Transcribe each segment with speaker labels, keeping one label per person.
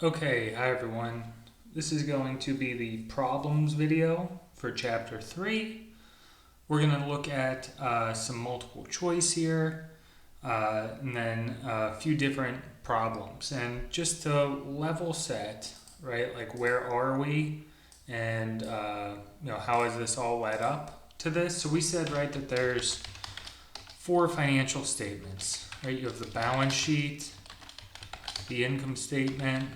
Speaker 1: Okay, hi everyone. This is going to be the problems video for chapter 3. We're going to look at some multiple choice here and then a few different problems. And just to level set, right, like where are we and how has this all led up to this? So we said, right, that there's 4 financial statements, right? You have the balance sheet, the income statement,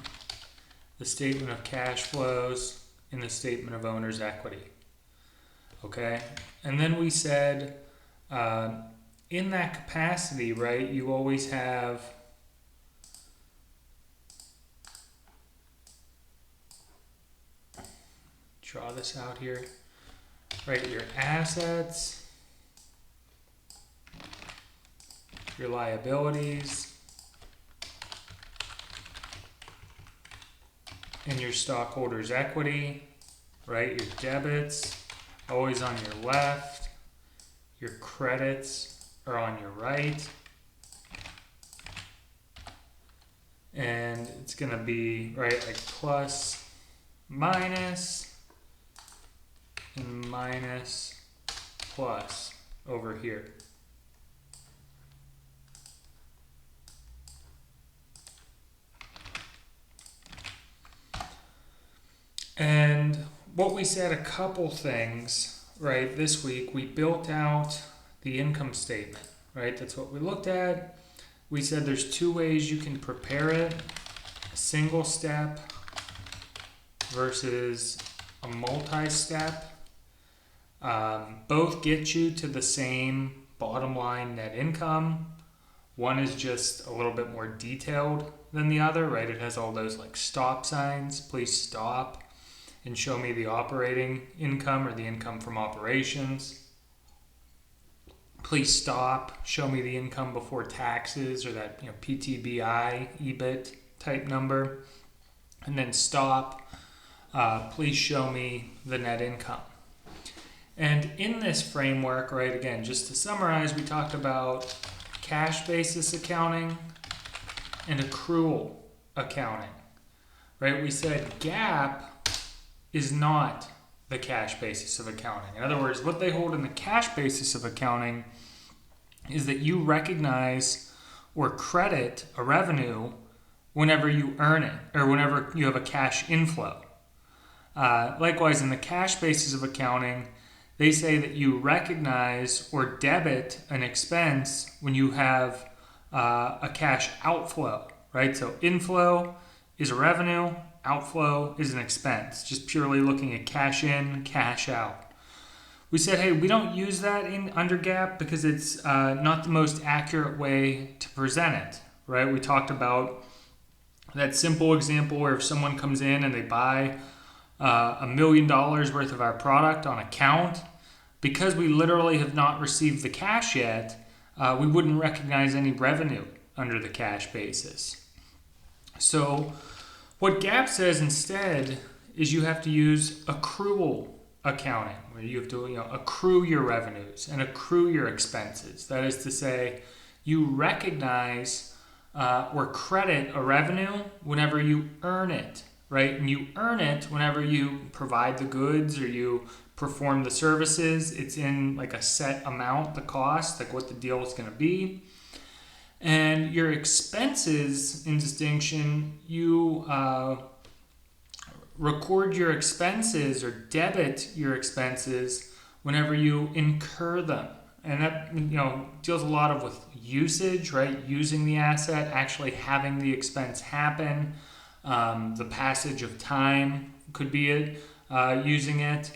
Speaker 1: the statement of cash flows, and the statement of owner's equity. Okay? And then we said uh, in that capacity, right, you always have draw this out here, right? Your assets, your liabilities, and your stockholders' equity, right? Your debits, always on your left. Your credits are on your right. And it's going to be, right, like plus, minus, and minus, plus over here. And what we said, a couple things, right, this week, we built out the income statement, right? That's what we looked at. We said there's 2 ways you can prepare it, a single step versus a multi-step. Both get you to the same bottom line net income. One is just a little bit more detailed than the other, right? It has all those like stop signs, please stop and show me the operating income or the income from operations. Please stop, show me the income before taxes or that PTBI, EBIT type number. And then stop, please show me the net income. And in this framework, right, again, just to summarize, we talked about cash basis accounting and accrual accounting, right? We said GAAP is not the cash basis of accounting. In other words, what they hold in the cash basis of accounting is that you recognize or credit a revenue whenever you earn it or whenever you have a cash inflow. Likewise, in the cash basis of accounting, they say that you recognize or debit an expense when you have a cash outflow, right? So inflow is a revenue, outflow is an expense, just purely looking at cash in, cash out. We said, hey, we don't use that in under GAAP because it's not the most accurate way to present it, right? We talked about that simple example where if someone comes in and they buy $1 million worth of our product on account, because we literally have not received the cash yet, we wouldn't recognize any revenue under the cash basis. So what GAAP says instead is you have to use accrual accounting, where you have to accrue your revenues and accrue your expenses. That is to say, you recognize or credit a revenue whenever you earn it, right? And you earn it whenever you provide the goods or you perform the services. It's in like a set amount, the cost, like what the deal is going to be. And your expenses, in distinction, you record your expenses or debit your expenses whenever you incur them. And that deals a lot of with usage, right? Using the asset, actually having the expense happen. The passage of time could be it, using it.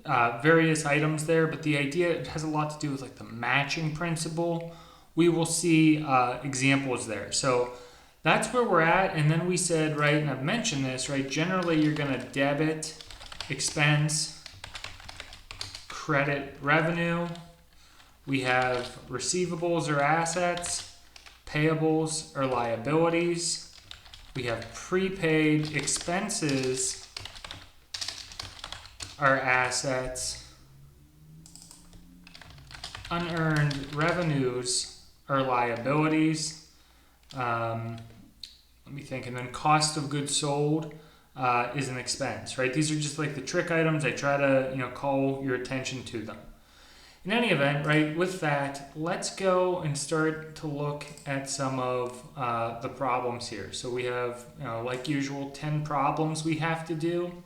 Speaker 1: Various items there, but the idea, it has a lot to do with like the matching principle. We will see examples there. So that's where we're at. And then we said, right, and I've mentioned this, right, generally you're going to debit expense, credit revenue. We have receivables or assets, payables or liabilities. We have prepaid expenses are assets, unearned revenues are liabilities. Let me think. And then cost of goods sold is an expense, right? These are just like the trick items. I try to, call your attention to them. In any event, right, with that, let's go and start to look at some of the problems here. So we have, like usual, 10 problems we have to do.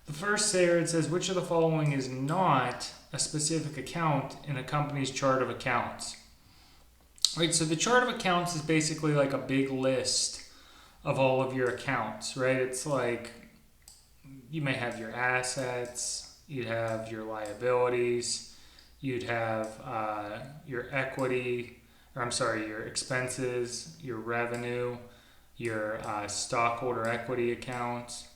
Speaker 1: The first there, it says, which of the following is not a specific account in a company's chart of accounts? Right, so the chart of accounts is basically like a big list of all of your accounts, right? It's like you may have your assets, you'd have your liabilities, you'd have your equity, your expenses, your revenue, your stockholder equity accounts,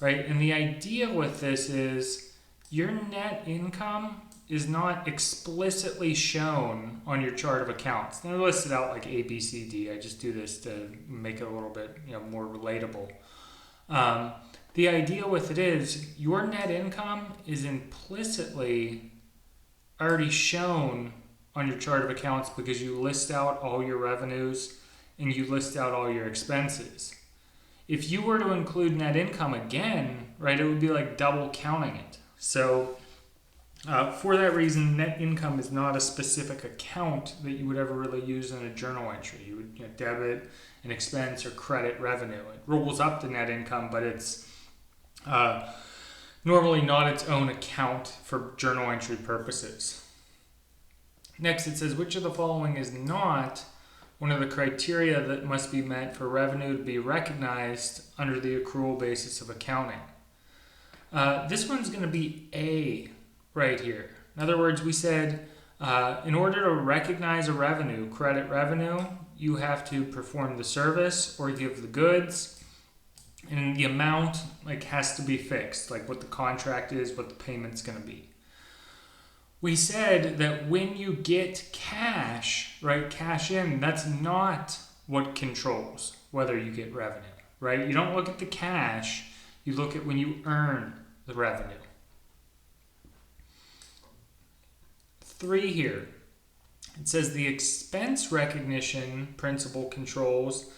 Speaker 1: right? And the idea with this is your net income is not explicitly shown on your chart of accounts. They're listed out like A, B, C, D. I just do this to make it a little bit more relatable. The idea with it is your net income is implicitly already shown on your chart of accounts because you list out all your revenues and you list out all your expenses. If you were to include net income again, right, it would be like double counting it. So for that reason, net income is not a specific account that you would ever really use in a journal entry. You would debit an expense or credit revenue. It rolls up to net income, but it's normally not its own account for journal entry purposes. Next, it says, which of the following is not one of the criteria that must be met for revenue to be recognized under the accrual basis of accounting? This one's going to be A right here. In other words, we said in order to recognize a revenue, credit revenue, you have to perform the service or give the goods, and the amount has to be fixed, like what the contract is, what the payment's going to be. We said that when you get cash, right, cash in, that's not what controls whether you get revenue, right? You don't look at the cash, you look at when you earn the revenue. 3 here. It says the expense recognition principle controls.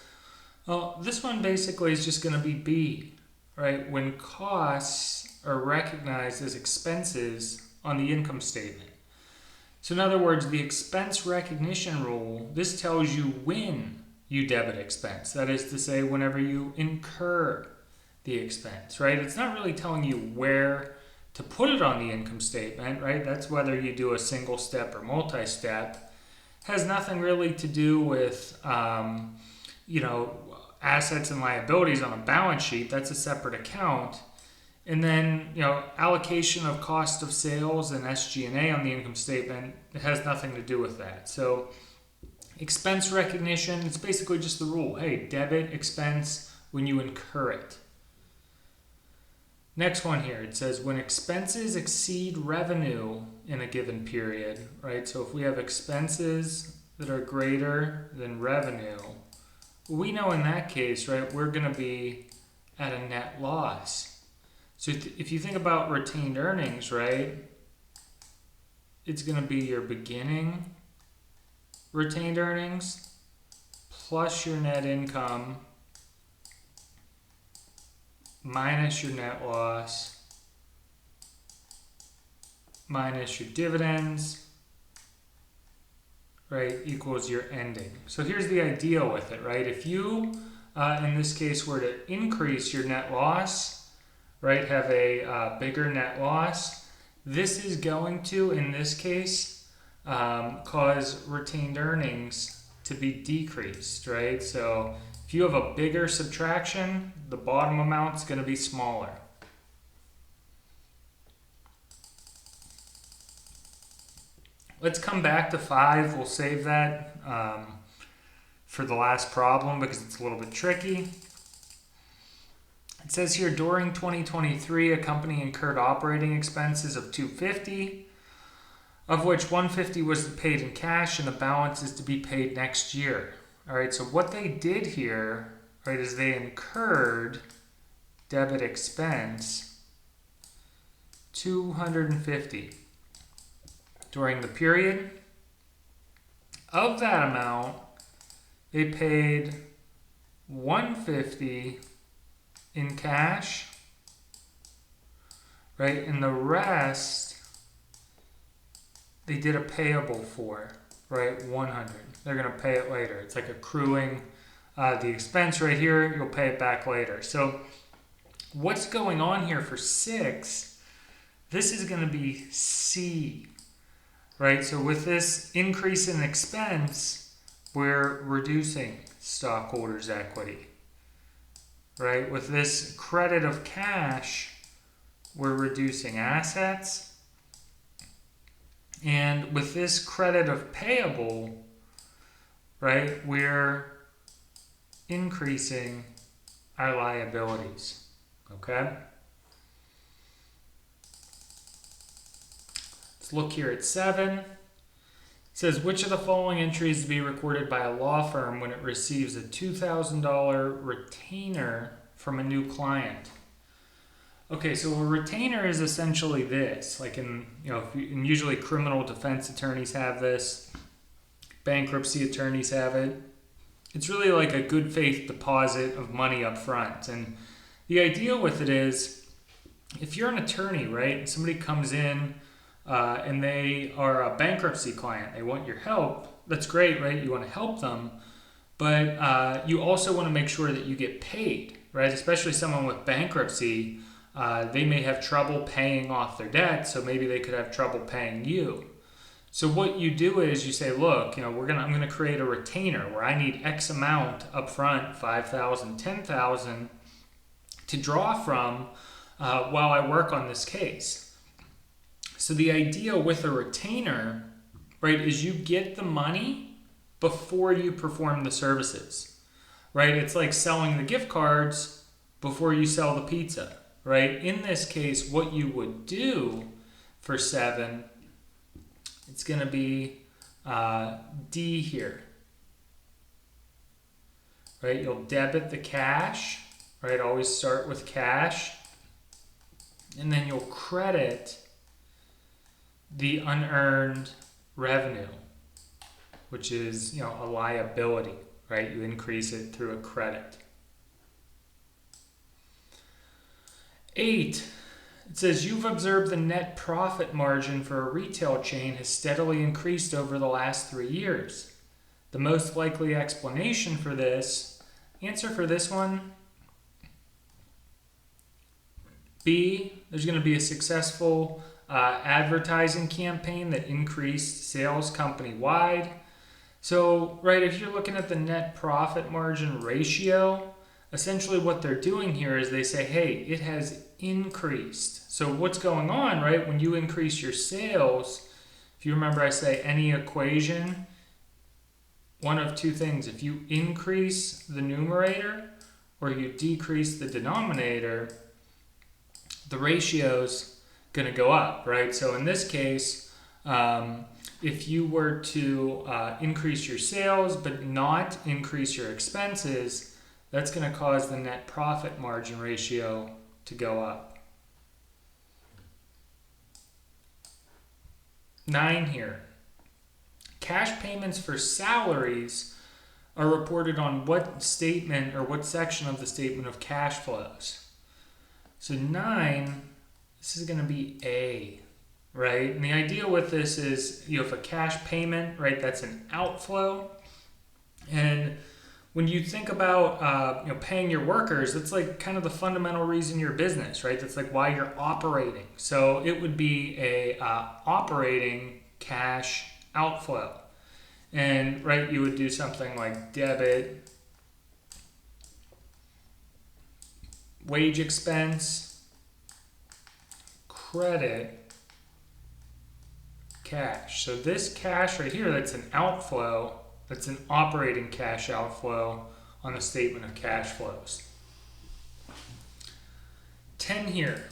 Speaker 1: Well, this one basically is just going to be B, right? When costs are recognized as expenses on the income statement. So in other words, the expense recognition rule, this tells you when you debit expense. That is to say, whenever you incur the expense, right? It's not really telling you where to put it on the income statement, right? That's whether you do a single step or multi-step. Has nothing really to do with, assets and liabilities on a balance sheet. That's a separate account. And then, allocation of cost of sales and SG&A on the income statement, it has nothing to do with that. So expense recognition, it's basically just the rule. Hey, debit expense when you incur it. Next one here, it says when expenses exceed revenue in a given period, right? So if we have expenses that are greater than revenue, we know in that case, right, we're going to be at a net loss. So if you think about retained earnings, right, it's going to be your beginning retained earnings plus your net income minus your net loss minus your dividends, right, equals your ending. So here's the idea with it, right? If you, in this case, were to increase your net loss, right, have a bigger net loss, this is going to, in this case, cause retained earnings to be decreased, right? So if you have a bigger subtraction, the bottom amount's going to be smaller. Let's come back to 5. We'll save that for the last problem because it's a little bit tricky. It says here, during 2023, a company incurred operating expenses of $250, of which $150 was paid in cash and the balance is to be paid next year. All right, so what they did here, right, is they incurred debit expense $250 during the period. Of that amount, they paid $150 in cash, right? And the rest they did a payable for, right? 100. They're going to pay it later. It's like accruing the expense right here. You'll pay it back later. So what's going on here for 6? This is going to be C, right? So with this increase in expense, we're reducing stockholders' equity, right? With this credit of cash, we're reducing assets. And with this credit of payable, right, we're increasing our liabilities, okay? Let's look here at 7. It says, which of the following entries to be recorded by a law firm when it receives a $2,000 retainer from a new client? Okay, so a retainer is essentially this, like and usually criminal defense attorneys have this, bankruptcy attorneys have it. It's really like a good faith deposit of money up front. And the idea with it is, if you're an attorney, right, and somebody comes in and they are a bankruptcy client, they want your help, that's great, right? You want to help them, but you also want to make sure that you get paid, right? Especially someone with bankruptcy. They may have trouble paying off their debt, so maybe they could have trouble paying you. So what you do is you say, look, I'm gonna create a retainer where I need X amount up front, 5,000, 10,000, to draw from while I work on this case. So the idea with a retainer, right, is you get the money before you perform the services, right? It's like selling the gift cards before you sell the pizza. Right? In this case, what you would do for 7, it's going to be D here. Right? You'll debit the cash. Right? Always start with cash. And then you'll credit the unearned revenue, which is, a liability. Right? You increase it through a credit. 8, it says, you've observed the net profit margin for a retail chain has steadily increased over the last 3 years. The most likely explanation for this, answer for this one, B, there's going to be a successful advertising campaign that increased sales company-wide. So, right, if you're looking at the net profit margin ratio, essentially what they're doing here is they say, hey, it has increased. So what's going on, right? When you increase your sales, if you remember I say any equation, one of two things. If you increase the numerator or you decrease the denominator, the ratio's going to go up, right? So in this case, if you were to increase your sales but not increase your expenses, that's going to cause the net profit margin ratio to go up. 9 here. Cash payments for salaries are reported on what statement or what section of the statement of cash flows? So 9, this is going to be A, right? And the idea with this is you have a cash payment, right? That's an outflow. And when you think about paying your workers, that's like kind of the fundamental reason you're a business, right? That's like why you're operating. So it would be a operating cash outflow. And right, you would do something like debit wage expense, credit cash. So this cash right here, that's an outflow. That's an operating cash outflow on the statement of cash flows. 10 here.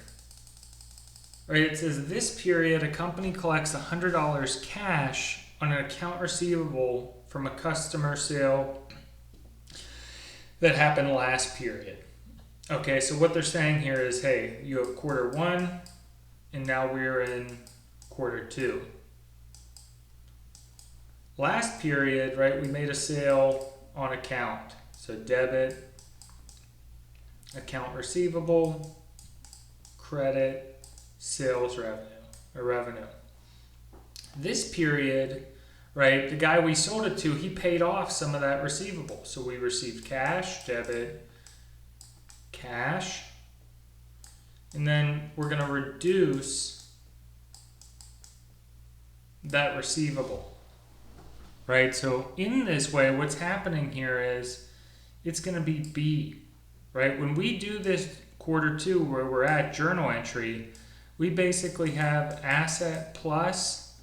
Speaker 1: Right, it says this period a company collects $100 cash on an account receivable from a customer sale that happened last period. Okay, so what they're saying here is, hey, you have quarter 1 and now we're in quarter 2. Last period, right, we made a sale on account. So debit, account receivable, credit, sales revenue, or revenue. This period, right, the guy we sold it to, he paid off some of that receivable. So we received cash, debit, cash, and then we're going to reduce that receivable, right? So in this way, what's happening here is it's going to be B, right? When we do this quarter two where we're at journal entry, we basically have asset plus,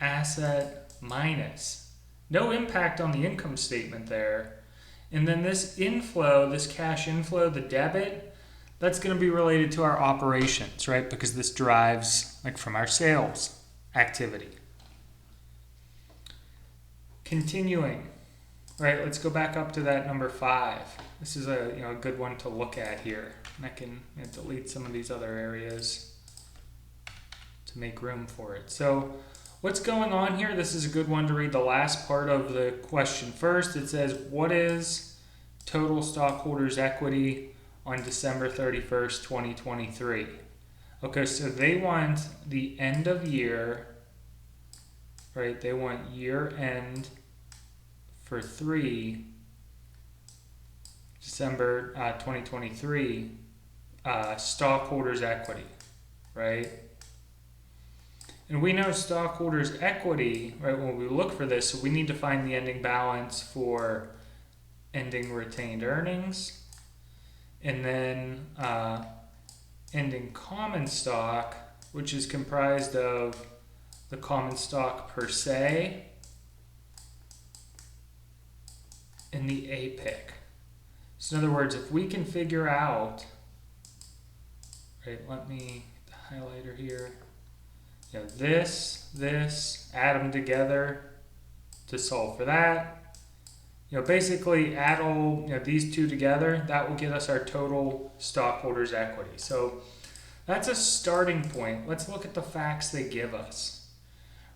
Speaker 1: asset minus. No impact on the income statement there. And then this inflow, this cash inflow, the debit, that's going to be related to our operations, right? Because this derives like from our sales activity. Continuing, right? Let's go back up to that number 5. This is a good one to look at here. And I can delete some of these other areas to make room for it. So what's going on here? This is a good one to read the last part of the question first. It says, what is total stockholders' equity on December 31st, 2023? Okay, so they want the end of year, right? They want year end for December 2023 stockholders' equity, right? And we know stockholders' equity, right, when we look for this, so we need to find the ending balance for ending retained earnings, and then ending common stock, which is comprised of the common stock per se and the APIC. So in other words, if we can figure out, right, let me get the highlighter here. This, add them together to solve for that. Basically add all these two together, that will get us our total stockholders' equity. So that's a starting point. Let's look at the facts they give us.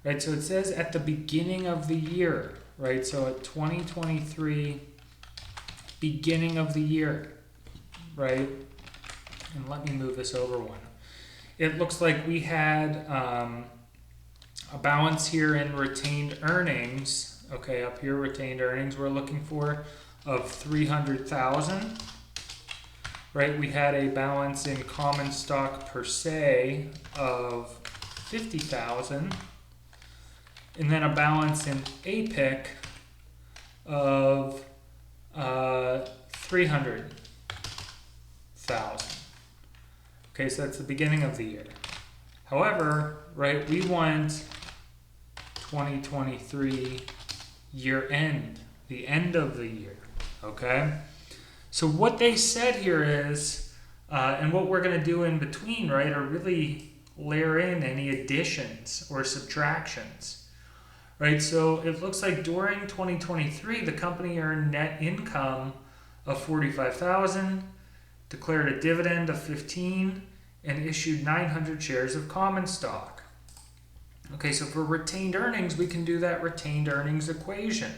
Speaker 1: Right, so it says at the beginning of the year, right? So at 2023, beginning of the year, right? And let me move this over one. It looks like we had a balance here in retained earnings. Okay, up here, retained earnings we're looking for of $300,000. Right, we had a balance in common stock per se of $50,000. And then a balance in APIC of $300,000. Okay, so that's the beginning of the year. However, right, we want 2023 year end, the end of the year. Okay, so what they said here is, and what we're going to do in between, right, are really layer in any additions or subtractions. Right, so it looks like during 2023, the company earned net income of $45,000, declared a dividend of $15,000, and issued 900 shares of common stock. Okay, so for retained earnings, we can do that retained earnings equation.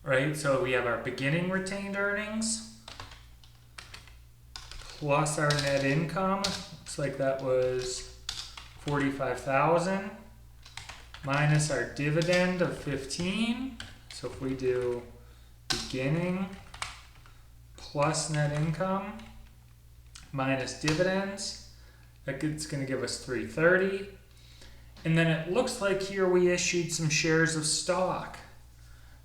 Speaker 1: Right, so we have our beginning retained earnings plus our net income. Looks like that was $45,000. Minus our dividend of 15. So if we do beginning plus net income minus dividends, it's going to give us 330. And then it looks like here we issued some shares of stock.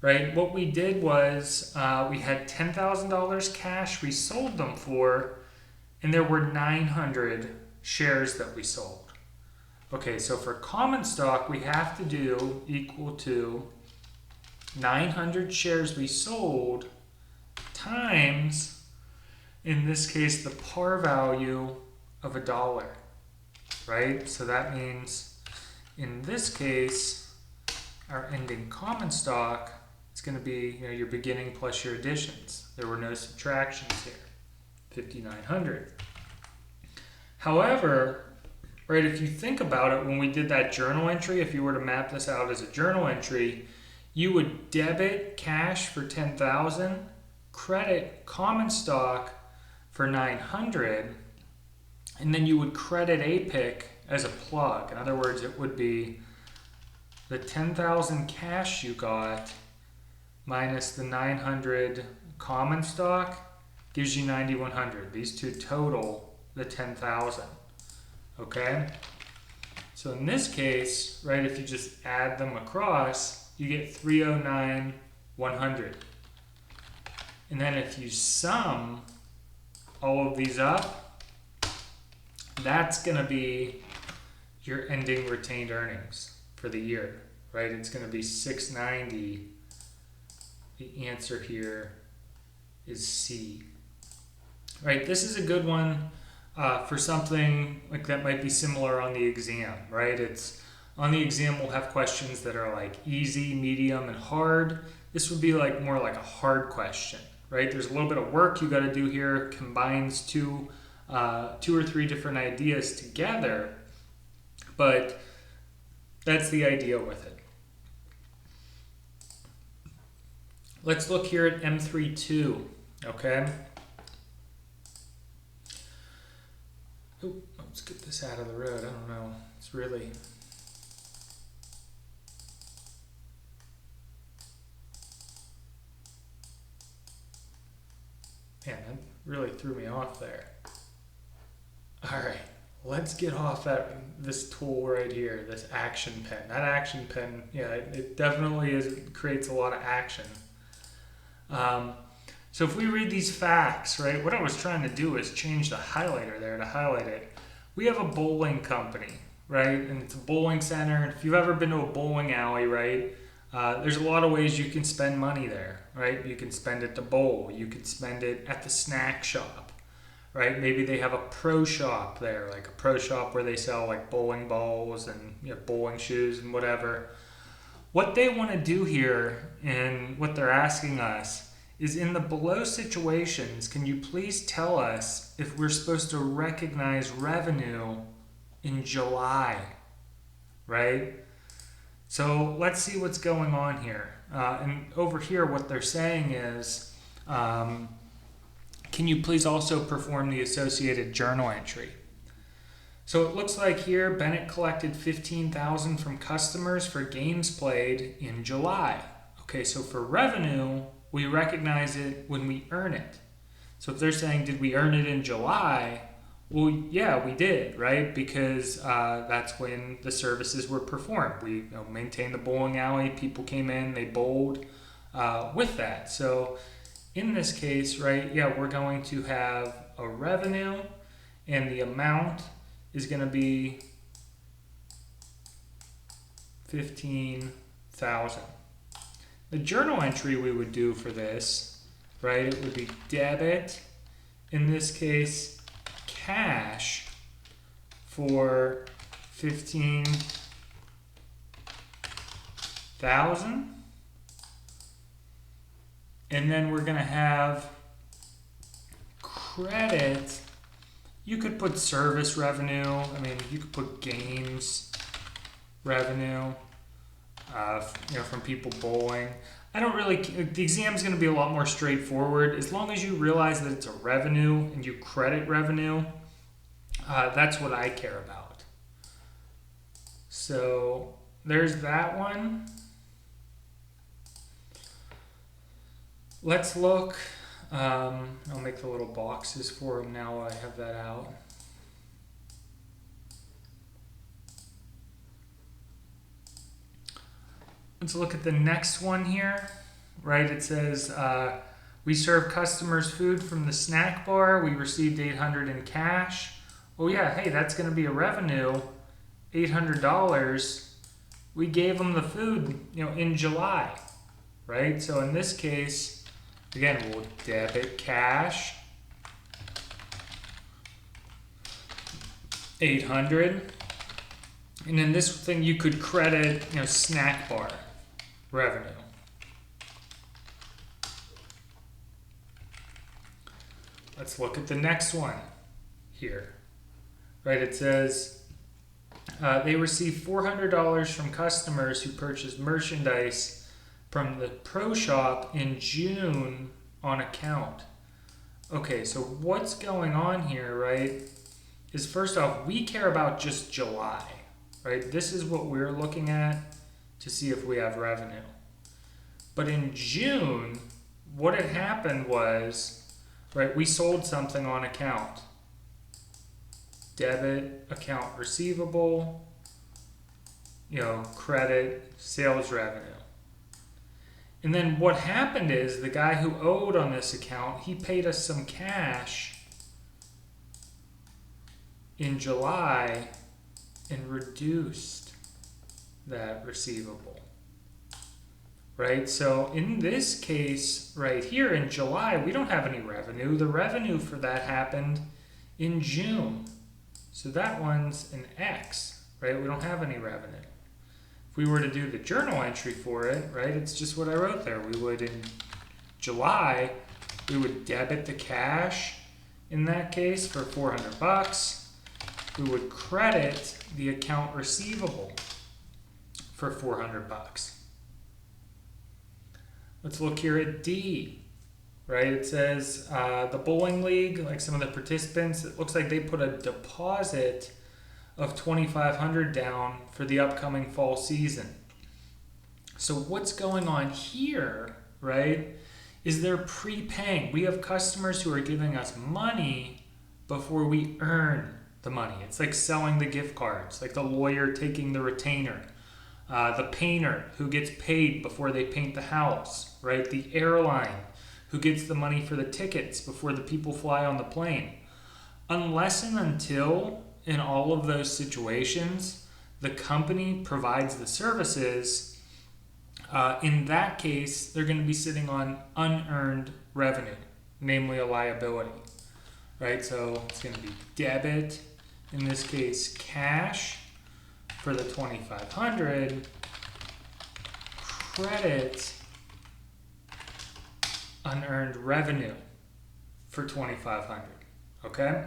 Speaker 1: Right? What we did was we had $10,000 cash we sold them for, and there were 900 shares that we sold. Okay, so for common stock, we have to do equal to 900 shares we sold times, in this case, the par value of $1, right? So that means, in this case, our ending common stock, it's going to be your beginning plus your additions. There were no subtractions here, 5,900. However, right, if you think about it, when we did that journal entry, if you were to map this out as a journal entry, you would debit cash for $10,000 credit common stock for 900, and then you would credit APIC as a plug. In other words, it would be the 10,000 cash you got minus the 900 common stock gives you 9,100. These two total the 10,000. Okay? So in this case, right, if you just add them across, you get 309,100. And then if you sum all of these up, that's going to be your ending retained earnings for the year, right? It's going to be 690. The answer here is C. Right, this is a good one for something like that might be similar on the exam, right? It's on the exam we'll have questions that are like easy, medium, and hard. This would be like more like a hard question, right? There's a little bit of work you got to do here, combines two or three different ideas together, but that's the idea with it. Let's look here at M32, okay? Oh, let's get this out of the road. I don't know. It's really... Man, that really threw me off there. All right, let's get off this tool right here, this action pen. That action pen, yeah, it definitely creates a lot of action. So if we read these facts, right, what I was trying to do is change the highlighter there to highlight it. We have a bowling company, right, and it's a bowling center. If you've ever been to a bowling alley, right, there's a lot of ways you can spend money there, right? You can spend it to bowl. You could spend it at the snack shop, right? Maybe they have a pro shop there, like a pro shop where they sell like bowling balls and bowling shoes and whatever. What they want to do here and what they're asking us is in the below situations, can you please tell us if we're supposed to recognize revenue in July, right? So let's see what's going on here. And over here, what they're saying is, can you please also perform the associated journal entry? So it looks like here, Bennett collected $15,000 from customers for games played in July. Okay, so for revenue, we recognize it when we earn it. So if they're saying, did we earn it in July? Well, yeah, we did, right? Because that's when the services were performed. We maintained the bowling alley. People came in, they bowled with that. So in this case, right, yeah, we're going to have a revenue, and the amount is going to be $15,000. The journal entry we would do for this, right, it would be debit, in this case, cash for $15,000. And then we're going to have credit. You could put service revenue. I mean, you could put games revenue. From people bowling. I don't really, the exam's going to be a lot more straightforward. As long as you realize that it's a revenue and you credit revenue, that's what I care about. So there's that one. Let's look, I'll make the little boxes for them now I have that out. Let's look at the next one here, right? It says, we serve customers food from the snack bar. We received $800 in cash. Oh yeah, hey, that's going to be a revenue, $800. We gave them the food, in July, right? So in this case, again, we'll debit cash, $800. And in this thing, you could credit, snack bar revenue. Let's look at the next one here. Right, it says they received $400 from customers who purchased merchandise from the pro shop in June on account. Okay, so what's going on here, right, is first off, we care about just July, right? This is what we're looking at to see if we have revenue. But in June, what had happened was, right, we sold something on account. Debit, account receivable, credit, sales revenue. And then what happened is the guy who owed on this account, he paid us some cash in July and reduced that receivable. Right? So in this case right here in July, we don't have any revenue. The revenue for that happened in June. So that one's an X, right? We don't have any revenue. If we were to do the journal entry for it, right, it's just what I wrote there. We would, in July, we would debit the cash in that case for $400. We would credit the account receivable for $400. Let's look here at D, right? It says the bowling league, like some of the participants, it looks like they put a deposit of $2,500 down for the upcoming fall season. So what's going on here, right, is they're prepaying. We have customers who are giving us money before we earn the money. It's like selling the gift cards, like the lawyer taking the retainer, the painter who gets paid before they paint the house, right? The airline who gets the money for the tickets before the people fly on the plane. Unless and until in all of those situations, the company provides the services, in that case, they're going to be sitting on unearned revenue, namely a liability, right? So it's going to be debit, in this case, cash for the $2,500, credit unearned revenue for $2,500, okay?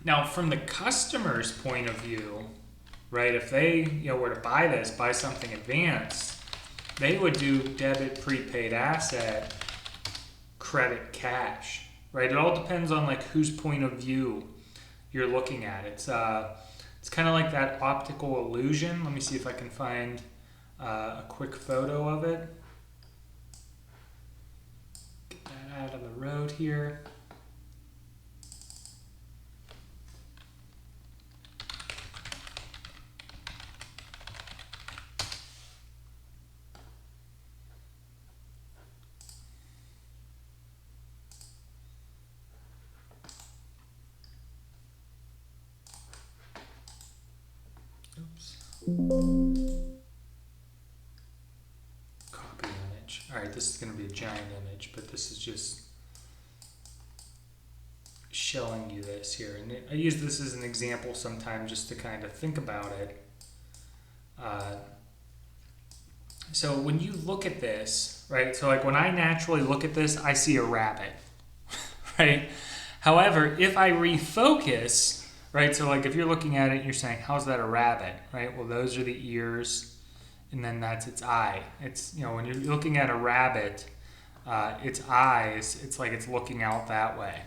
Speaker 1: Now, from the customer's point of view, right, if they were to buy something advanced, they would do debit prepaid asset, credit cash, right? It all depends on like whose point of view you're looking at. It's kind of like that optical illusion. Let me see if I can find a quick photo of it. Get that out of the road here. Copy image. All right, this is going to be a giant image, but this is just showing you this here. And I use this as an example sometimes just to kind of think about it. So when you look at this, right, so like when I naturally look at this, I see a rabbit, right? However, if I refocus, right, so like if you're looking at it, you're saying, how's that a rabbit, right? Well, those are the ears, and then that's its eye. It's, when you're looking at a rabbit, its eyes, it's like it's looking out that way.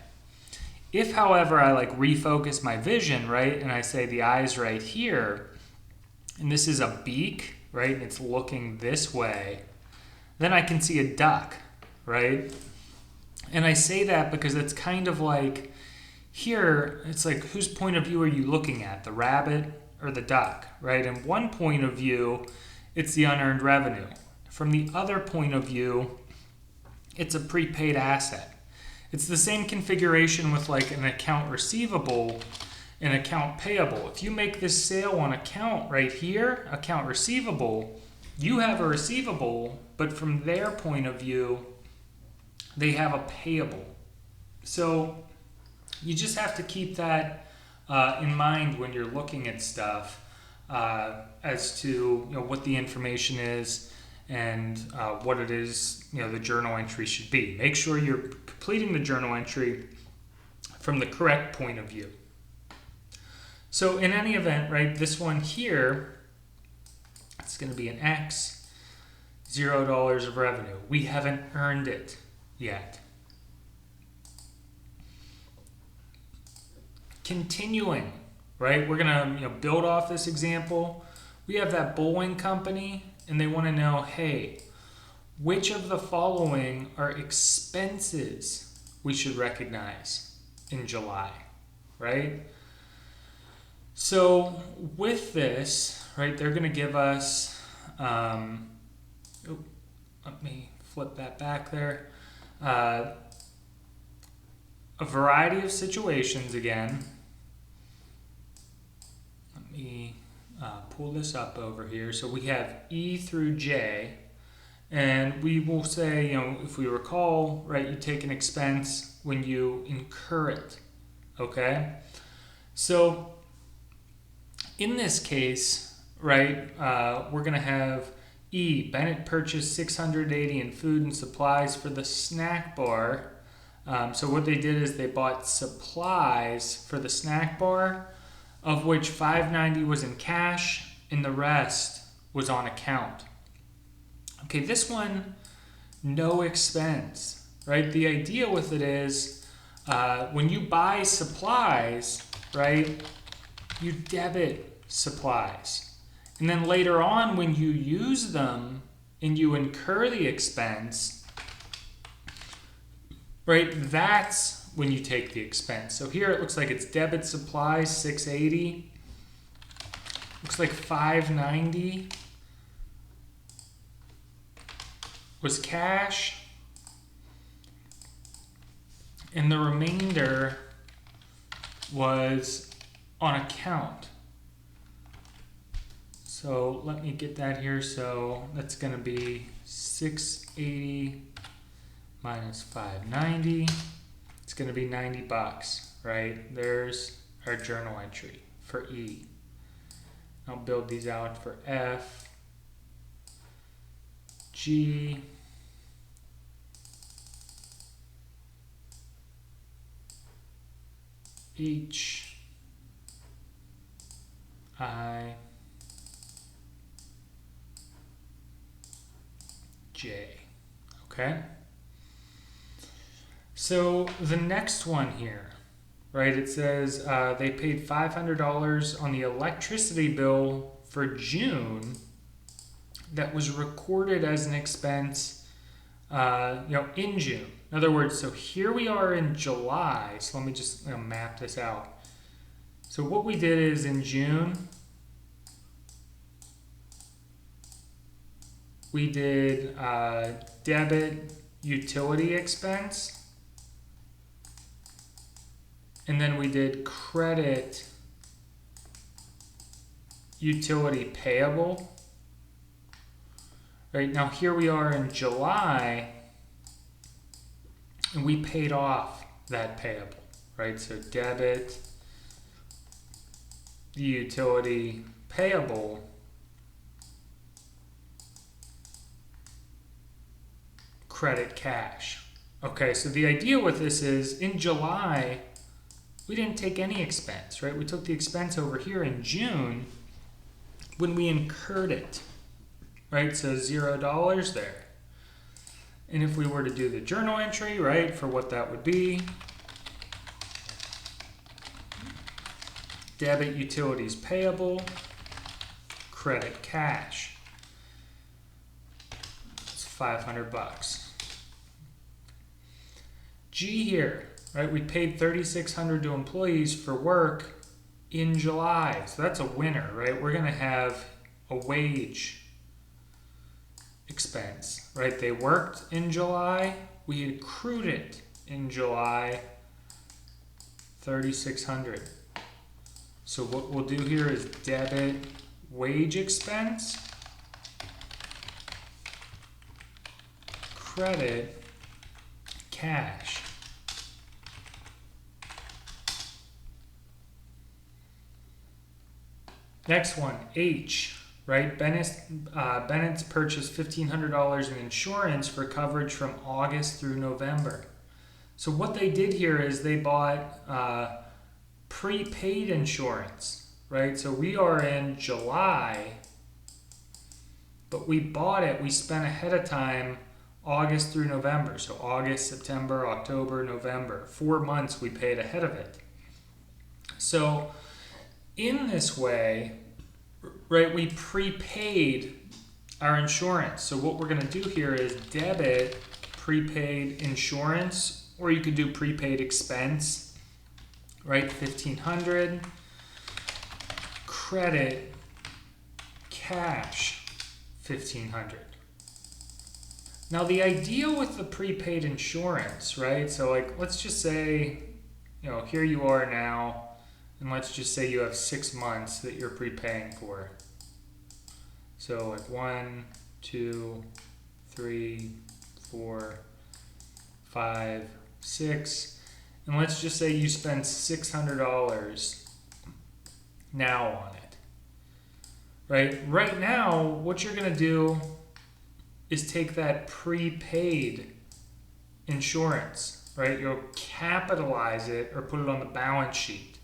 Speaker 1: If, however, I like refocus my vision, right, and I say the eye's right here, and this is a beak, right, and it's looking this way, then I can see a duck, right? And I say that because it's kind of like, here, it's like, whose point of view are you looking at, the rabbit or the duck, right? And one point of view, it's the unearned revenue. From the other point of view, it's a prepaid asset. It's the same configuration with like an account receivable and account payable. If you make this sale on account right here, account receivable, you have a receivable, but from their point of view, they have a payable. So you just have to keep that in mind when you're looking at stuff as to what the information is and what it is the journal entry should be. Make sure you're completing the journal entry from the correct point of view. So in any event, right, this one here, it's going to be an X. $0 of revenue. We haven't earned it yet. Continuing, right? We're gonna build off this example. We have that bowling company and they want to know, hey, which of the following are expenses we should recognize in July, right? So with this, right, they're going to give us, let me flip that back there, a variety of situations again. Let me pull this up over here. So we have E through J, and we will say, if we recall, right, you take an expense when you incur it, okay? So in this case, right, we're going to have E, Bennett purchased $680 in food and supplies for the snack bar. So what they did is they bought supplies for the snack bar, of which $590 was in cash and the rest was on account. Okay, this one, no expense, right? The idea with it is when you buy supplies, right, you debit supplies. And then later on when you use them and you incur the expense, right, that's when you take the expense. So here it looks like it's debit supplies, $680. Looks like $590 was cash. And the remainder was on account. So let me get that here. So that's going to be 680 minus 590. It's going to be $90, right? There's our journal entry for E. I'll build these out for F, G, H, I, J. Okay? So the next one here, right, it says they paid $500 on the electricity bill for June that was recorded as an expense in June. In other words, so here we are in July. So let me just map this out. So what we did is in June, we did debit utility expense. And then we did credit utility payable. Right, now here we are in July, and we paid off that payable, right? So debit the utility payable, credit cash. Okay, so the idea with this is in July, we didn't take any expense, right? We took the expense over here in June when we incurred it, right? So $0 there. And if we were to do the journal entry, right, for what that would be, debit utilities payable, credit cash. It's $500. G here, right? We paid $3,600 to employees for work in July. So that's a winner, right? We're going to have a wage expense, right? They worked in July. We accrued it in July, $3,600. So what we'll do here is debit wage expense, credit cash. Next one, H, right? Bennett's purchased $1,500 in insurance for coverage from August through November. So what they did here is they bought prepaid insurance, right? So we are in July, but we bought it, we spent ahead of time August through November. So August, September, October, November. 4 months we paid ahead of it. So in this way, right, we prepaid our insurance. So what we're going to do here is debit prepaid insurance, or you could do prepaid expense, right? 1,500. Credit cash 1,500. Now the idea with the prepaid insurance, right? So like, let's just say, here you are now, and let's just say you have 6 months that you're prepaying for. So like 1, 2, 3, 4, 5, 6, and let's just say you spend $600 now on it. Right now, what you're going to do is take that prepaid insurance, right? You'll capitalize it or put it on the balance sheet,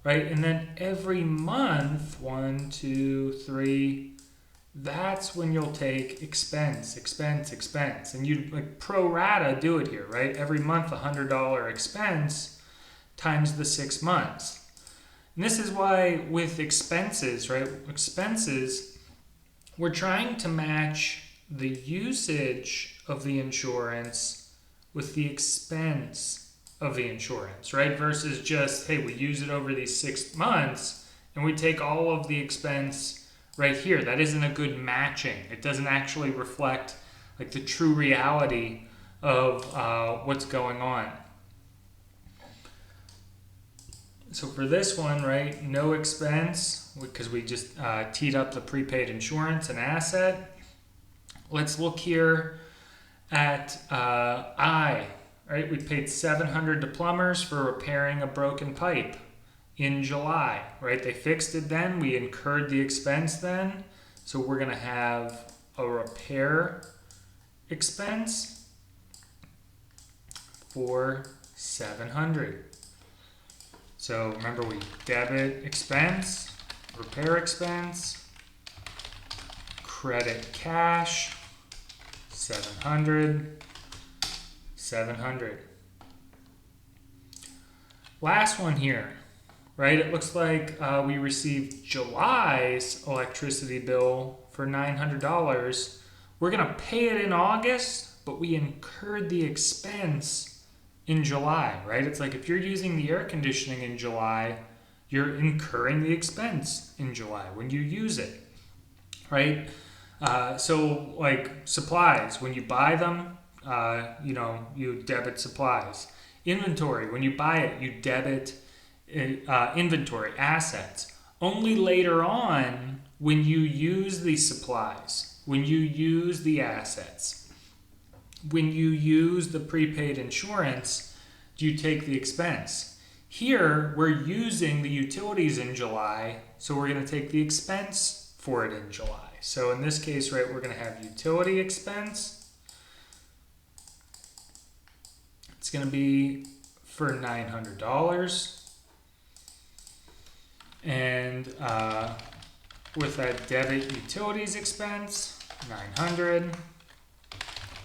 Speaker 1: right? And then every month, 1, 2, 3, that's when you'll take expense. And you like pro rata do it here, right? Every month, $100 expense times the 6 months. And this is why with expenses, right? Expenses, we're trying to match the usage of the insurance with the expense of the insurance, right? Versus just, hey, we use it over these 6 months and we take all of the expense right here. That isn't a good matching. It doesn't actually reflect like the true reality of what's going on. So for this one, right, no expense, because we just teed up the prepaid insurance and asset. Let's look here at I, right? We paid $700 to plumbers for repairing a broken pipe in July, right? They fixed it then. We incurred the expense then. So we're going to have a repair expense for $700. So remember, we debit expense, repair expense, credit cash, 700, 700. Last one here, right? It looks like we received July's electricity bill for $900. We're going to pay it in August, but we incurred the expense in July, right? It's like if you're using the air conditioning in July, you're incurring the expense in July when you use it, right? So like supplies, when you buy them, you debit supplies. Inventory, when you buy it, you debit inventory, assets. Only later on, when you use the supplies, when you use the assets, when you use the prepaid insurance, do you take the expense? Here, we're using the utilities in July, so we're going to take the expense for it in July. So in this case, right, we're going to have utility expense. It's going to be for $900. And with that debit utilities expense, $900.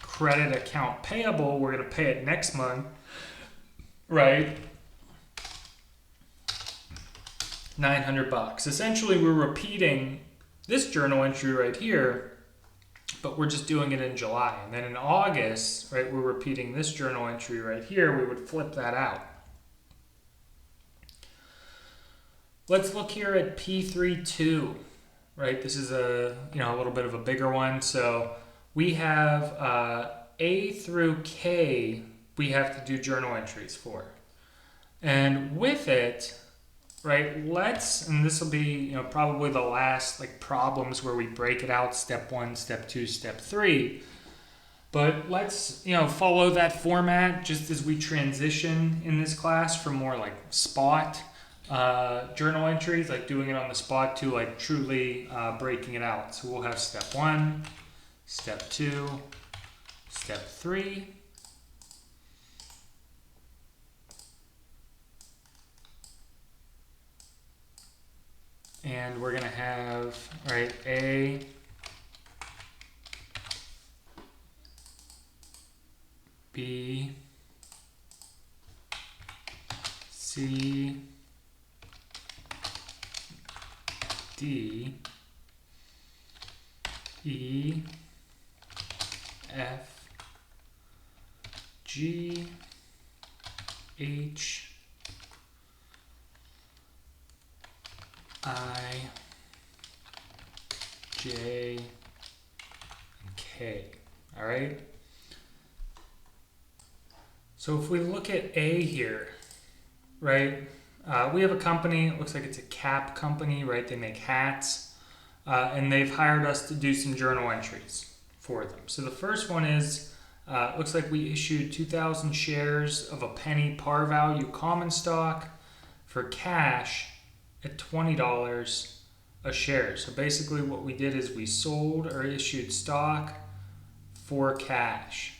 Speaker 1: Credit account payable, we're going to pay it next month, right? $900. Essentially, we're repeating this journal entry right here, but we're just doing it in July. And then in August, right, we're repeating this journal entry right here. We would flip that out. Let's look here at P32, right? This is a little bit of a bigger one. So we have A through K we have to do journal entries for. And with it, right, and this will be probably the last like problems where we break it out, step 1, step 2, step 3. But let's follow that format just as we transition in this class from more like spot journal entries, like doing it on the spot, to like truly breaking it out. So we'll have step 1, step 2, step 3. And we're going to have, right, A C, D, E, F, G, H, I, J, and K. All right. So if we look at A here, right, we have a company, it looks like it's a cap company, right? They make hats, and they've hired us to do some journal entries for them. So the first one is, looks like we issued 2,000 shares of a penny par value common stock for cash at $20 a share. So basically what we did is we sold or issued stock for cash.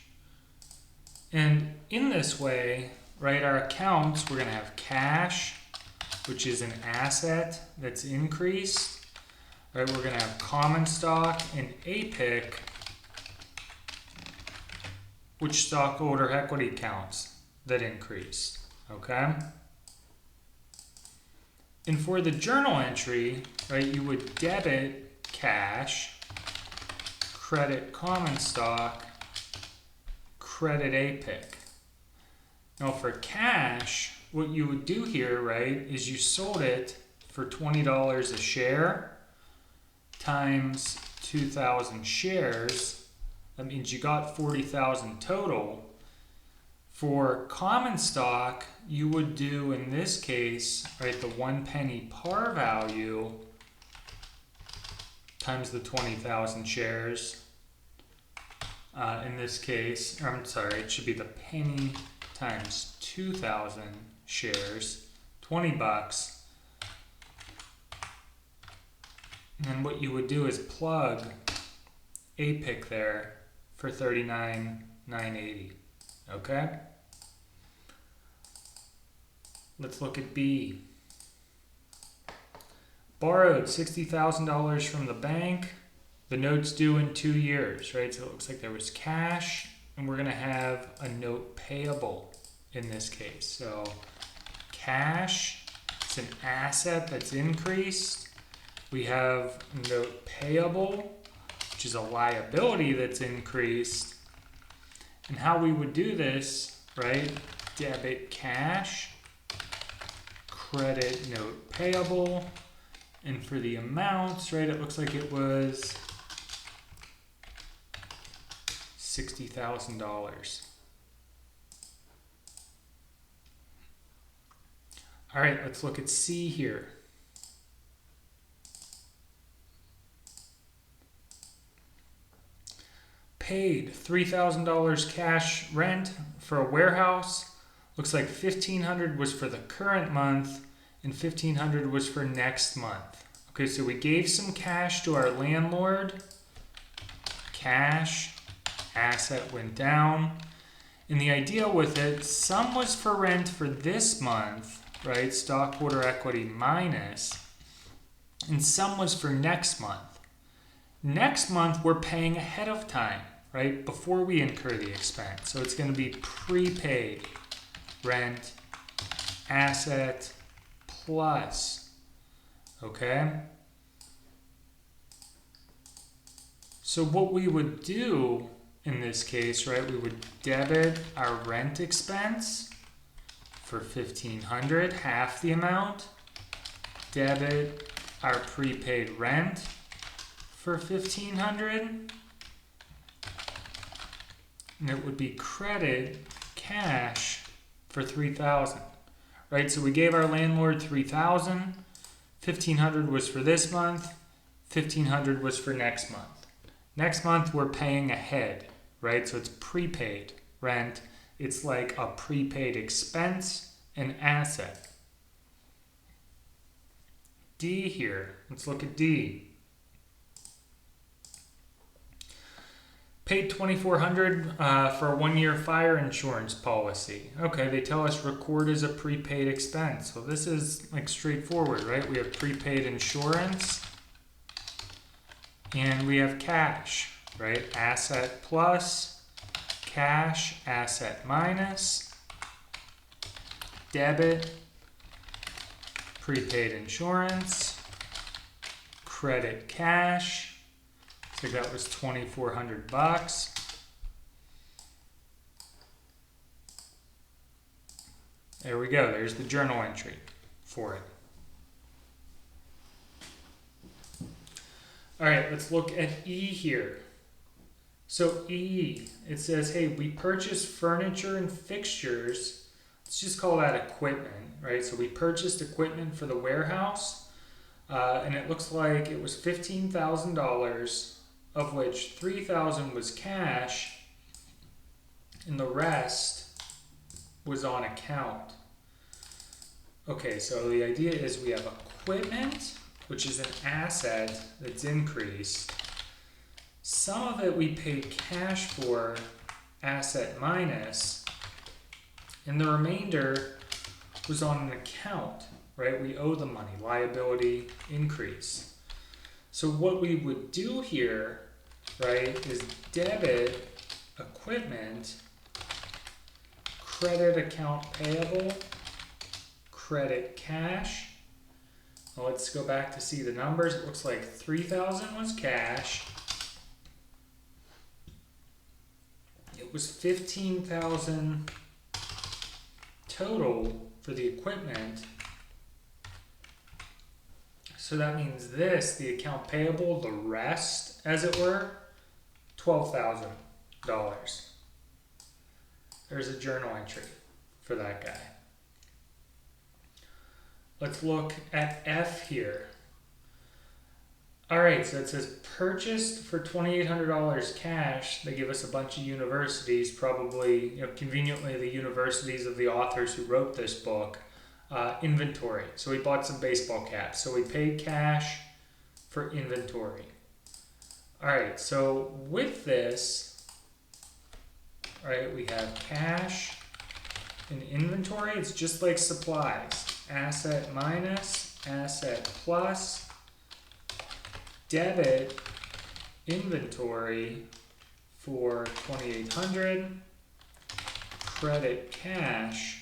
Speaker 1: And in this way, right, our accounts, we're going to have cash, which is an asset that's increased. Right, we're going to have common stock and APIC, which stockholder equity accounts that increased. Okay? And for the journal entry, right, you would debit cash, credit common stock, credit APIC. Now for cash, what you would do here, right, is you sold it for $20 a share times 2,000 shares. That means you got 40,000 total. For common stock, you would do, in this case, right, the 1 penny par value times the 20,000 shares. In this case, or I'm sorry, it should be the penny times 2,000 shares, $20. And then what you would do is plug APIC there for $39,980. Okay? Let's look at B. Borrowed $60,000 from the bank. The note's due in 2 years, right? So it looks like there was cash, and we're going to have a note payable in this case. So cash, it's an asset that's increased. We have note payable, which is a liability that's increased. And how we would do this, right? Debit cash, credit note payable, and for the amounts, right, it looks like it was $60,000. All right, let's look at C here. Paid $3,000 cash rent for a warehouse. Looks like $1,500 was for the current month and $1,500 was for next month. Okay, so we gave some cash to our landlord. Cash, asset went down. And the idea with it, some was for rent for this month, right? Stockholder equity minus. And some was for next month. Next month, we're paying ahead of time, right? Before we incur the expense. So it's going to be prepaid rent, asset, plus. Okay? So what we would do in this case, right, we would debit our rent expense for $1,500, half the amount. Debit our prepaid rent for $1,500. And it would be credit cash for $3,000. Right? So we gave our landlord $3,000. $1,500 was for this month. $1,500 was for next month. Next month we're paying ahead, right? So it's prepaid rent. It's like a prepaid expense and asset. D here. Let's look at D. Paid $2,400 for a 1-year fire insurance policy. Okay, they tell us record as a prepaid expense. So this is like straightforward, right? We have prepaid insurance and we have cash, right? Asset plus, cash, asset minus, debit, prepaid insurance, credit cash. So that was $2,400. There we go. There's the journal entry for it. All right, let's look at E here. So E, it says, hey, we purchased furniture and fixtures. Let's just call that equipment, right? So we purchased equipment for the warehouse, and it looks like it was $15,000, of which $3,000 was cash, and the rest was on account. Okay, so the idea is we have equipment, which is an asset that's increased. Some of it we paid cash for, asset minus, and the remainder was on an account, right? We owe the money, liability increase. So what we would do here, right, is debit equipment, credit account payable, credit cash. Well, let's go back to see the numbers. It looks like $3,000 was cash. It was $15,000 total for the equipment. So that means this, the account payable, the rest, as it were, $12,000. There's a journal entry for that guy. Let's look at F here. All right, so it says purchased for $2,800 cash. They give us a bunch of universities, probably, conveniently the universities of the authors who wrote this book. Inventory. So we bought some baseball caps. So we paid cash for inventory. All right, so with this, all right, we have cash and inventory. It's just like supplies. Asset minus, asset plus, debit inventory for $2,800, credit cash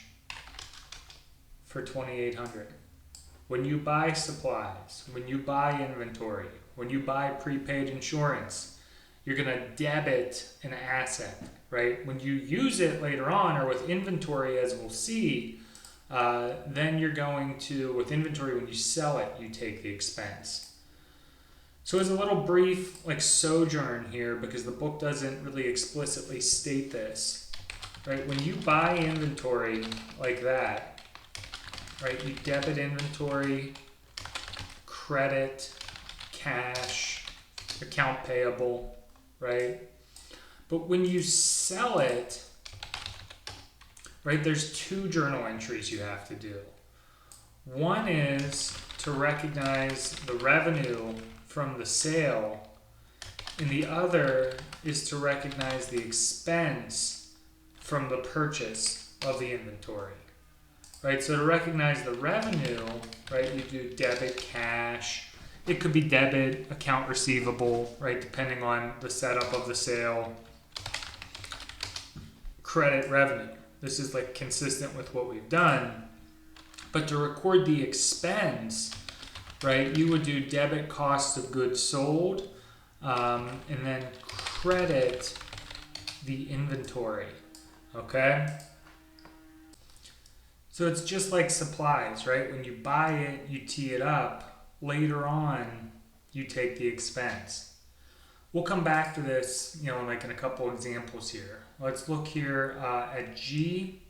Speaker 1: for $2,800. When you buy supplies, when you buy inventory, when you buy prepaid insurance, you're going to debit an asset, right? When you use it later on, or with inventory, as we'll see, then you're going to, with inventory, when you sell it, you take the expense. So as a little brief sojourn here, because the book doesn't really explicitly state this, right? When you buy inventory like that, right, you debit inventory, credit, cash, account payable, right? But when you sell it, right, there's two journal entries you have to do. One is to recognize the revenue from the sale, and the other is to recognize the expense from the purchase of the inventory. Right, so to recognize the revenue, right, you do debit cash. It could be debit account receivable, right, depending on the setup of the sale. Credit revenue. This is consistent with what we've done. But to record the expense, right, you would do debit cost of goods sold, and then credit the inventory, okay? So it's just like supplies, right? When you buy it, you tee it up. Later on, you take the expense. We'll come back to this, in a couple examples here. Let's look here at G.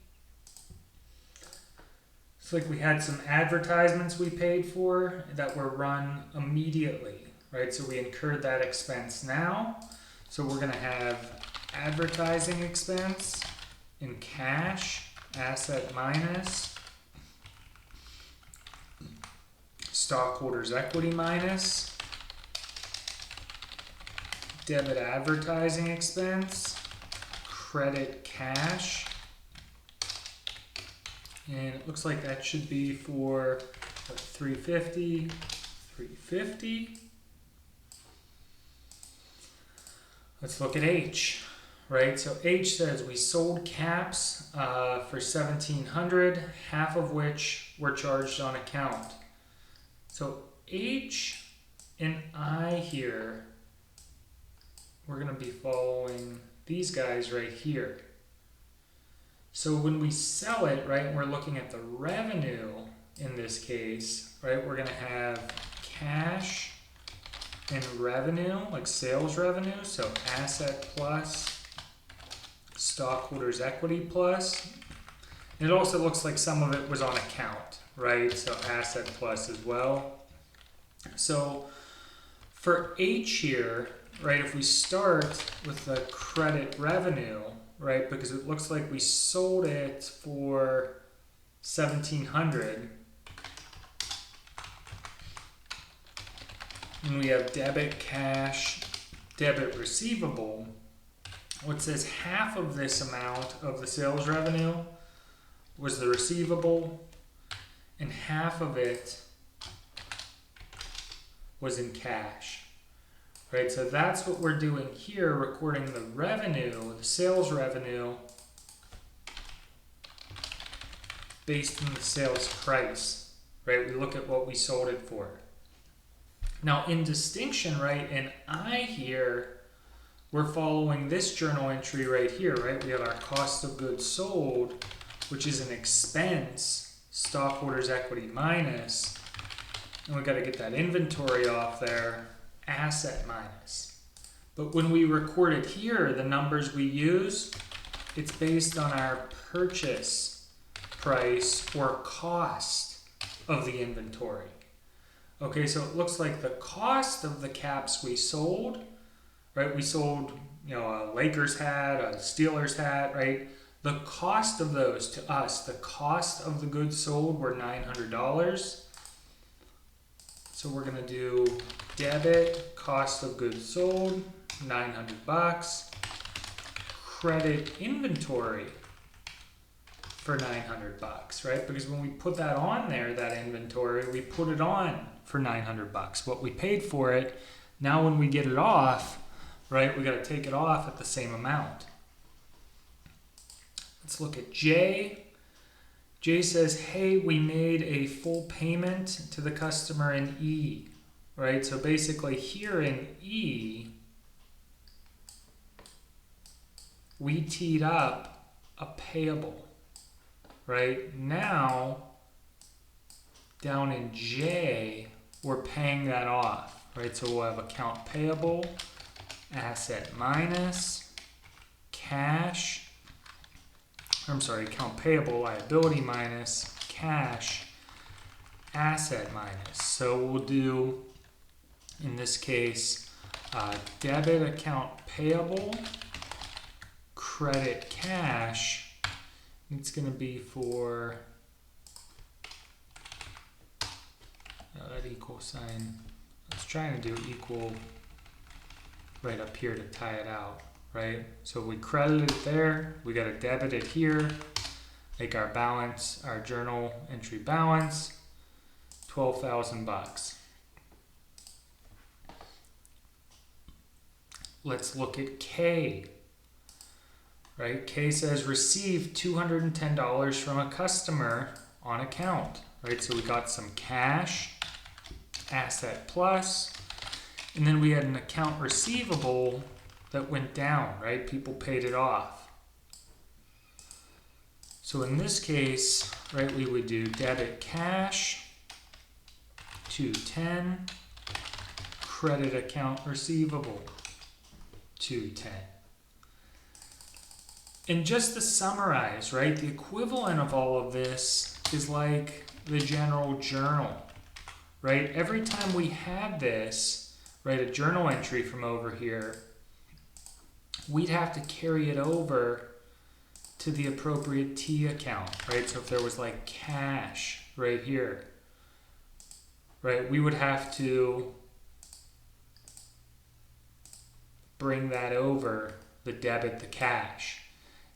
Speaker 1: It's like we had some advertisements we paid for that were run immediately, right? So we incurred that expense now. So we're going to have advertising expense in cash, asset minus, stockholders' equity minus, debit advertising expense, credit cash, and it looks like that should be for $350. Let's look at H, right? So H says we sold caps for $1,700, half of which were charged on account. So H and I here, we're going to be following these guys right here. So when we sell it, right, and we're looking at the revenue in this case, right, we're going to have cash and revenue, like sales revenue, so asset plus stockholders equity plus. And it also looks like some of it was on account, right, so asset plus as well. So for H here, right, if we start with the credit revenue, right, because it looks like we sold it for $1,700, and we have debit cash, debit receivable. What says half of this amount of the sales revenue was the receivable, and half of it was in cash, right? So that's what we're doing here, recording the revenue, the sales revenue, based on the sales price, right? We look at what we sold it for. Now, in distinction, right, in I here, we're following this journal entry right here, right? We have our cost of goods sold, which is an expense, stockholders equity minus, and we got to get that inventory off there, asset minus. But when we record it here, the numbers we use, it's based on our purchase price or cost of the inventory. Okay, so it looks like the cost of the caps we sold, right? We sold, a Lakers hat, a Steelers hat, right? The cost of those to us, the cost of the goods sold were $900. So we're going to do debit cost of goods sold, $900. Credit inventory for $900, right? Because when we put that on there, that inventory, we put it on for $900. What we paid for it, now when we get it off, right, we got to take it off at the same amount. Let's look at J. J says, hey, we made a full payment to the customer in E, right? So basically here in E, we teed up a payable, right? Now, down in J, we're paying that off, right? So we'll have account payable, asset minus, cash, account payable, liability minus, cash, asset minus. So we'll do, in this case, debit account payable, credit cash. It's going to be for that equal sign. I was trying to do equal right up here to tie it out. Right? So we credit it there, we got to debit it here, make our balance, our journal entry balance, $12,000. Let's look at K. Right? K says received $210 from a customer on account. Right? So we got some cash, asset plus, and then we had an account receivable that went down, right? People paid it off. So in this case, right, we would do debit cash, 210, credit account receivable, 210. And just to summarize, right, the equivalent of all of this is like the general journal, right? Every time we had this, right, a journal entry from over here, we'd have to carry it over to the appropriate T account, right? So if there was like cash right here, right, we would have to bring that over, the debit, the cash.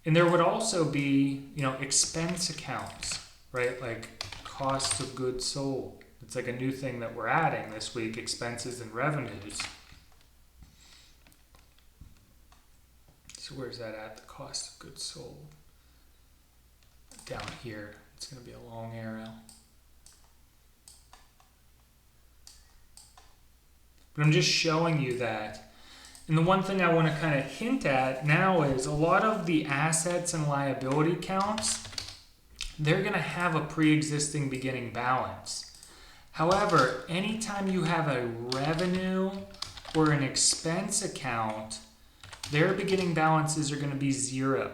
Speaker 1: And there would also be, expense accounts, right? Like cost of goods sold. It's like a new thing that we're adding this week, expenses and revenues. So where's that at? The cost of goods sold. Down here. It's going to be a long arrow. But I'm just showing you that. And the one thing I want to kind of hint at now is a lot of the assets and liability counts, they're going to have a pre-existing beginning balance. However, anytime you have a revenue or an expense account, their beginning balances are going to be zero.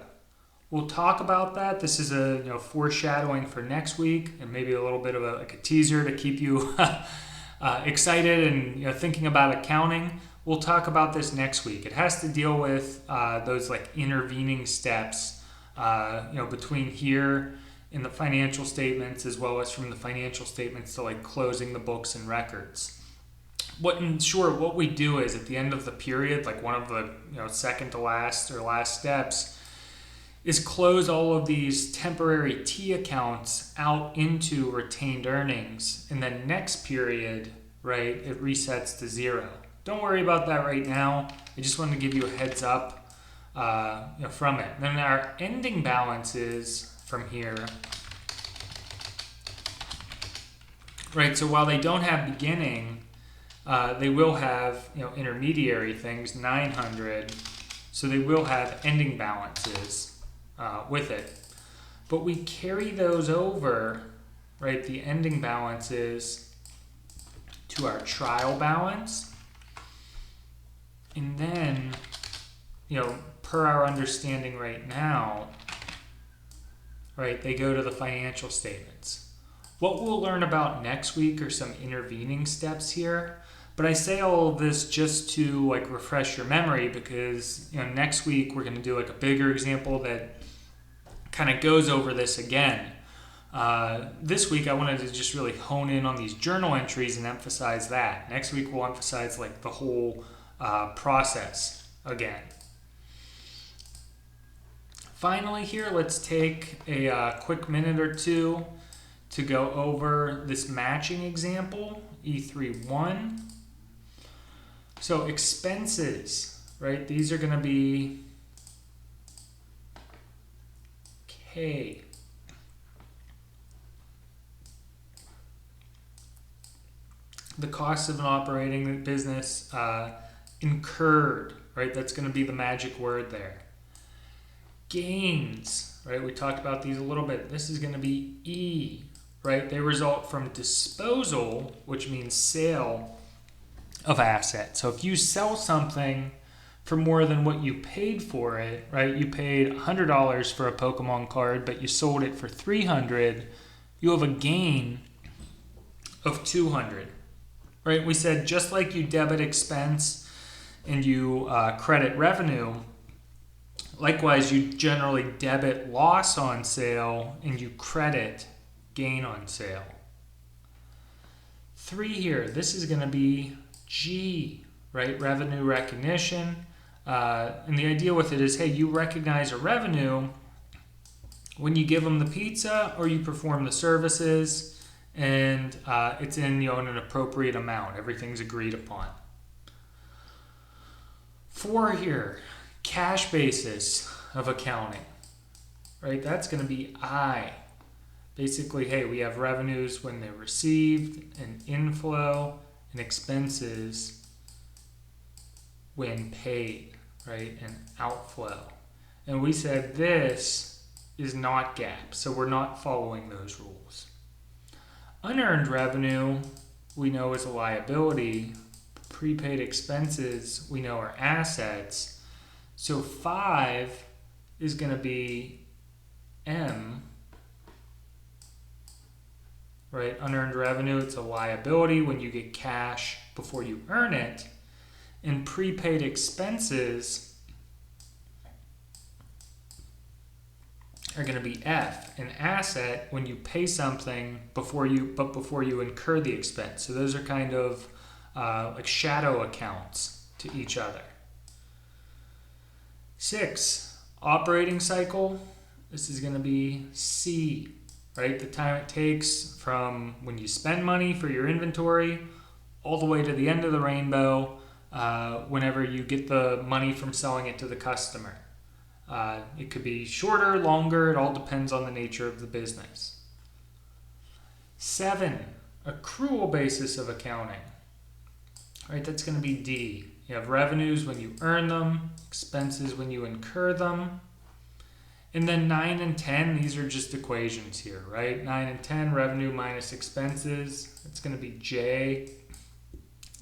Speaker 1: We'll talk about that. This is a foreshadowing for next week, and maybe a little bit of a teaser to keep you excited and thinking about accounting. We'll talk about this next week. It has to deal with those like intervening steps, between here in the financial statements as well as from the financial statements to like closing the books and records. What we do is at the end of the period, like one of the second to last or last steps, is close all of these temporary T accounts out into retained earnings, and then next period, right, it resets to zero. Don't worry about that right now. I just wanted to give you a heads up from it. Then our ending balances from here, right? So while they don't have beginning, they will have intermediary things, 900. So they will have ending balances with it. But we carry those over, right, the ending balances to our trial balance. And then, per our understanding right now, right, they go to the financial statements. What we'll learn about next week are some intervening steps here. But I say all of this just to like refresh your memory, because next week we're going to do like a bigger example that kind of goes over this again. This week I wanted to just really hone in on these journal entries and emphasize that. Next week we'll emphasize like the whole process again. Finally here, let's take a quick minute or two to go over this matching example, E3-1. So expenses, right? These are going to be K. The cost of an operating business incurred, right? That's going to be the magic word there. Gains, right? We talked about these a little bit. This is going to be E, right? They result from disposal, which means sale of assets. So if you sell something for more than what you paid for it, right? You paid $100 for a Pokemon card, but you sold it for $300. You have a gain of $200, right? We said just like you debit expense and you credit revenue, likewise you generally debit loss on sale and you credit gain on sale. 3 here, this is going to be G, right? Revenue recognition. And the idea with it is, hey, you recognize a revenue when you give them the pizza or you perform the services, and it's in an appropriate amount. Everything's agreed upon. 4 here, cash basis of accounting, right? That's going to be I. Basically, hey, we have revenues when they're received, and inflow, and expenses when paid, right? And outflow. And we said this is not GAAP, so we're not following those rules. Unearned revenue, we know is a liability. Prepaid expenses, we know are assets. So 5 is going to be M, right? Unearned revenue, it's a liability when you get cash before you earn it. And prepaid expenses are going to be F, an asset when you pay something before you incur the expense. So those are kind of like shadow accounts to each other. 6, operating cycle. This is going to be C, right? The time it takes from when you spend money for your inventory all the way to the end of the rainbow, whenever you get the money from selling it to the customer. It could be shorter, longer, it all depends on the nature of the business. 7, accrual basis of accounting. right? That's going to be D. You have revenues when you earn them, expenses when you incur them. And then 9 and 10, these are just equations here, right? 9 and 10, revenue minus expenses. It's going to be J,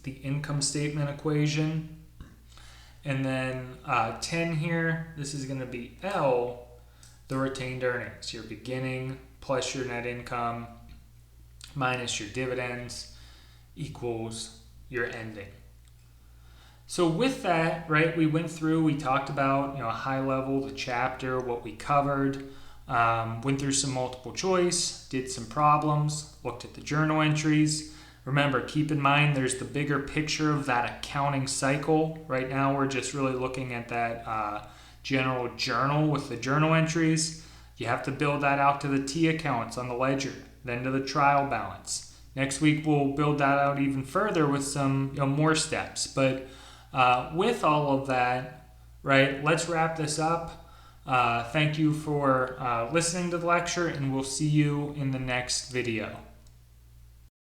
Speaker 1: the income statement equation. And then 10 here, this is going to be L, the retained earnings. Your beginning plus your net income minus your dividends equals your ending. So with that, right, we went through, we talked about, high level, the chapter, what we covered, went through some multiple choice, did some problems, looked at the journal entries. Remember, keep in mind, there's the bigger picture of that accounting cycle. Right now, we're just really looking at that general journal with the journal entries. You have to build that out to the T accounts on the ledger, then to the trial balance. Next week, we'll build that out even further with some more steps. But with all of that, right, let's wrap this up. Thank you for listening to the lecture, and we'll see you in the next video.